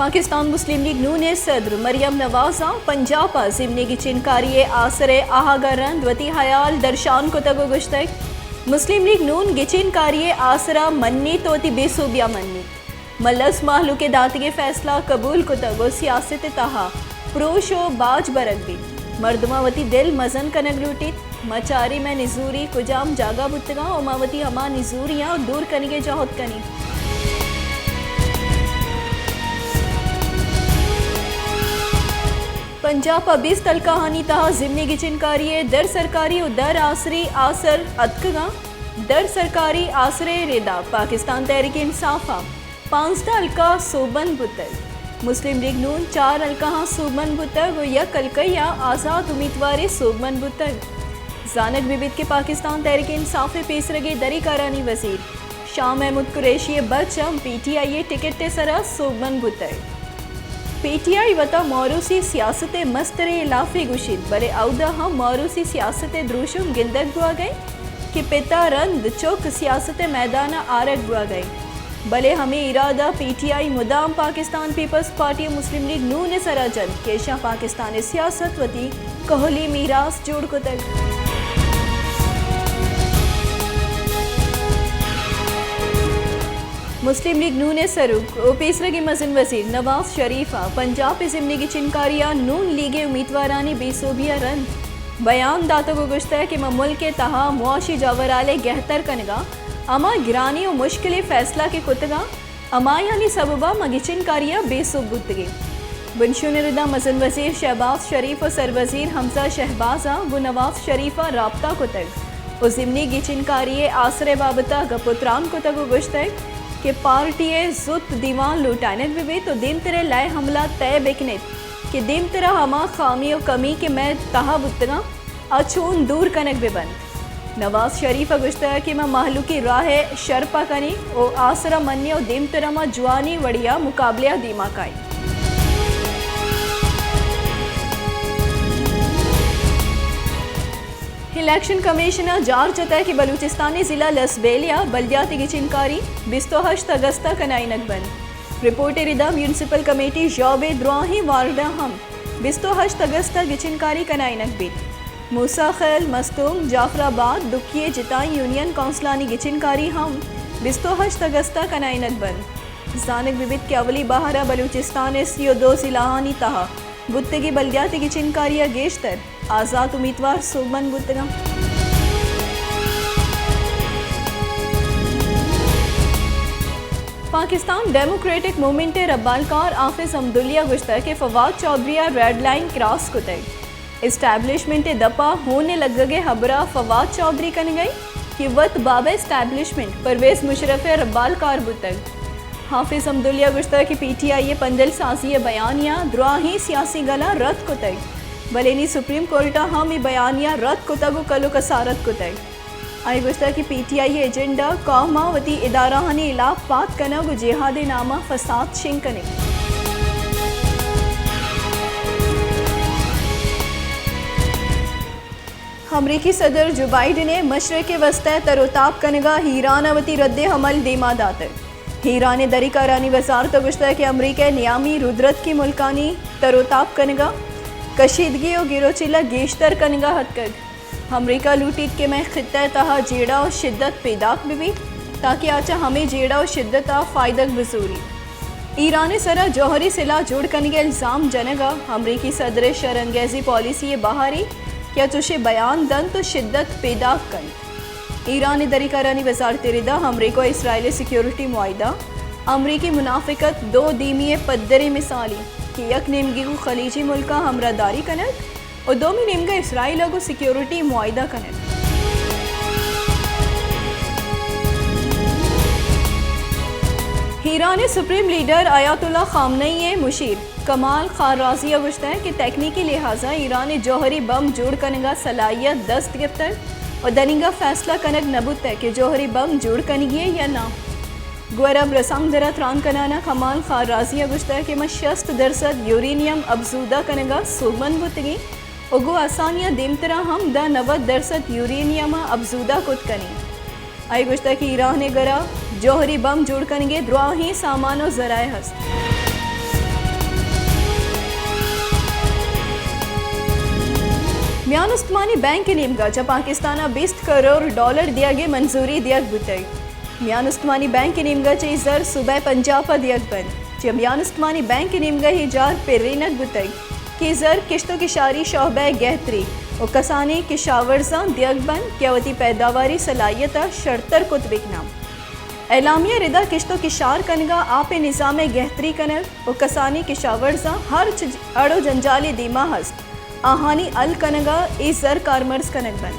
पाकिस्तान मुस्लिम league नून सदर मरियम नवाजा पंजाब जिमनी की चिनकारी आसरे आहागरन वती हयाल दर्शान को तगो गुश्तक मुस्लिम लीग नून गिचिनकारी आसरा मन्नी तोती बेसूबिया मन्नी मल्लस माहलू के दातिगे फैसला कबूल को तगो सियासत तहा प्रोशो बाज बरक भी मर्दमावती दिल मजन कनक लूटी मचारी में निजूरी कुजाम जागा बुतगा ओमावती हमा निजूरियाँ दूर कनिगे जहोत कनी पंजाब अबीस तल कहानी तहा जिमनी की चिनकारी दर सरकारी दर आसरी आसर अतकगा दर सरकारी आसरे रेदा पाकिस्तान तहरीक इंसाफा 5 अलका सोबन बुतल मुस्लिम लीग नून 4 अलका सोबन बुतल व यक अलकैया आज़ाद उम्मीदवार सोबन बुतल जानक बिबित के पाकिस्तान तहरीक इंसाफ पेश रगे दरी करानी वजीर शाह महमूद कुरैशी बचम PTI टिकट सरा सोबन बुतल PTI वता मौरूसी सियासत मस्तरे इलाफे गुशिद बले औदा हम मौरूसी सियासत द्रुशुम गिलदक बुआ गए कि पिता रंद चौक सियासत मैदान आरक बुआ गए भले हमें इरादा PTI मुदाम पाकिस्तान पीपल्स पार्टी मुस्लिम लीग नून सराजन केशा पाकिस्तान सियासत वती कोहली मीरास जोड़ को तक मुस्लिम लीग नून सरुक ओपेसरा की मजिन वजीर नवाज शरीफा पंजाब जिमनी की चिनकारिया नून लीगे उम्मीदवारानी बेसोबिया रन बयान दातों को गुश्ता है कि मुल्क के तहा मुआशी जावराले गहतर कनगा अमा गिरानी और मुश्किल फैसला के कुतगा अमा यानी सबबा मगिचिनकारिया बेसुबुतगे बनशुन रिदा मजन वजीर शहबाज शरीफ और सरवजीर हमजा शहबाजा व नवाज शरीफा राबता कुतग और जिमनी गिचिनकारी आसरे बाबता गपुत्रान कुतगो गुश्ता है कि पार्टी जुत दीवान लुटानत भी तो दिम तरह लाए हमला तय बिकनित कि दिम तरह हमा खामी और कमी के मैं तहा बुतगा अछून दूर कनक भी बंद नवाज शरीफ गुश्ता कि मैं महलू की राह शर्पा कनी और आसरा मन्नी और दिम तरह मा जुआनी वड़िया मुकाबलिया दीमा काई इलेक्शन कमिश्नर जार जता कि बलूचिस्तानी ज़िला लसबेलिया बल्दियाती की चिनकारी 28 अगस्त कनाइनक बंद रिपोर्ट रिदा म्यूनसिपल कमेटी जॉबे द्रोही वारडा हम 28 अगस्त की चिनकारी कनाइनक बीत मूसा खैल मस्तूम जाफराबाद दुखिए जिताई यूनियन काउंसलानी की चिनकारी हम 28 अगस्त कनाइनक बंद जानक विविध के अवली बहारा बलूचिस्तान सियो 2 जिलाहानी तहा बुत्तगी बल्दियाती की चिनकारिया गेशतर आज़ाद उम्मीदवार सोबन बुतगा पाकिस्तान डेमोक्रेटिक मूवमेंट रब्बालकार आफिज अब्दुल्ला गुश्ता के Fawad Chaudhry red line cross कुतग इस्टेब्लिशमेंट दपा होने लग गए हबरा फवाद चौधरी कन गई कि वत बाबा इस्टेब्लिशमेंट परवेज मुशरफ रब्बालकार बुतग हाफिज अब्दुल्ला गुश्ता की PTI पंदल साजी बयानिया द्रोही सियासी गला रद्द कुतग बलेनी सुप्रीम कोर्टा हम बयानिया रद्द कुतगो कलो कसारत कुतग आई गुश्ता की PTI एजेंडा कौमावती इदाराहानी इलाफ पात कनग जिहाद नामा फसाद शिंकने अमरीकी सदर जो बाइडन ने मशरक़ वस्ता तरोताब कनगा हीरानवती रद्द हमल दीमा दातर हीरान दरी करानी वजारत गुश्ता के अमरीका नियामी रुद्रत की मुल्कानी तरोताब कनगा कशीदगी और गिरोचिला गेशतर कनगा हदकग अमरीका लूटीत के मैं खिता तहा जेड़ा और शिद्दत पैदाक भी ताकि आचा हमें जेड़ा और शिद्दत आ फ़ायदक बजूरी ईरान सरा जौहरी सिला जोड़ कनगे इल्ज़ाम जनगा अमरीकी सदर शरंगेजी पॉलिसी बहारी क्या तुझे बयान दन तो शिद्दत पैदाक कन ईरान दरी करानी वजारत रिदा अमरीका इसराइली सिक्योरिटी मुआहिदा अमरीकी मुनाफिकत 2 दीमी पद्दरी मिसाली कि यक निमगी को खलीजी मुल्का हमरादारी कनक और 2 निमगा इसराइल को सिक्योरिटी मुआहिदा कनक Iran supreme leader Ayatollah Khamenei मुशीर कमाल खाराजी गुश्ता है कि तकनीकी लिहाजा ईरान जौहरी बम जोड़ कनगा सलाहियत दस्त गिफ्तर और दनिंगा फैसला कनक नबुत है कि जौहरी बम जोड़ कनगिए या ना गुरब रसंग दरा त्रान कनाना कमाल खाराजी गुश्ता है कि मैं 60% यूरेनियम अफजूदा कनगा सोबन बुतगी और गो आसानियाँ दिमतरा हम दा 90% यूरेनियम अफजूदा कुत कनी आई गुश्ता कि ईरान ने गरा जौहरी बम जोड़ कनगे द्रोही सामान और ज़राए हस्त म्यान उस्मानी बैंक के नियमगा चा पाकिस्ताना 20 करोड़ डॉलर दिया गए मंजूरी दिया बुतई। म्यान उस्मानी बैंक के नियमगा चे जर सुबह पंजाब दिया बन जब म्यान उस्मानी बैंक के नियमगा ही जार पेरिनक बुतई कि जर किश्तों की शारी शोबे गहतरी और कसानी किशावरजा दियक बन क्यावती पैदावारी सलाहियत शर्तर कुतबिक नाम एलामिया रिदा किश्तों की शार कनगा आप निज़ाम गहतरी कनल और कसानी किशावरजा हर अड़ो जंजाली दीमा हस्त आहानी अल कनगा ए जर कारमर्स कनक बन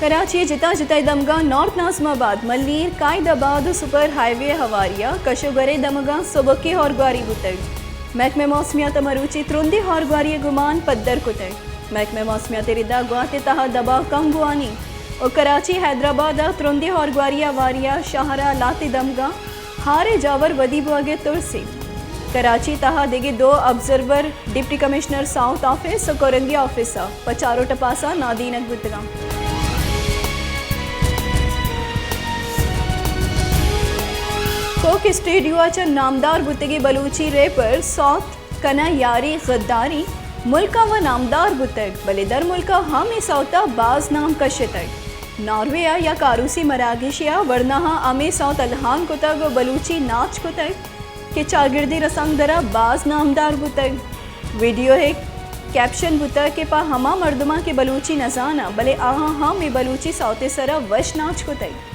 कराची जिता जिता दमगा north Nazimabad Malir Qaidabad super highway हवारिया कशोगरे दमगा सुबकी हॉरग्वारी बुतई महकमे मौसमियात मरूची त्रुंदी हॉरग्वारी गुमान पद्दर कुतई महकमे मौसमियात रिदा गुआते तहा दबाव कम गुआनी और कराची हैदराबाद त्रुंदी हॉरग्वारिया वारिया शाहरा लाते दमगा हारे जावर वदीब आगे तुरसी कराची तहा देगे 2 observer deputy commissioner south office और कोरंगी ऑफिस पचारो टपासा नादीन अकबुतगा कोक स्टेट युवाचा नामदार बुतगी बलूची रेपर सौत कना यारी गद्दारी मुल्का व नामदार बुतग बले दर मुल्का हम सौता बाज नाम कशतग नॉर्वेया या कारूसी मरागिशिया वर्नाहा अमे सौत अलहान कुतग व बलूची नाच कुतग के चागिर्दी रसंग दरा बाज नामदार बुतग वीडियो है कैप्शन बुतग के पा हमा मर्दमा के बलूची नजाना बले आहा हम बलूची सौते सरा वश नाच कुतग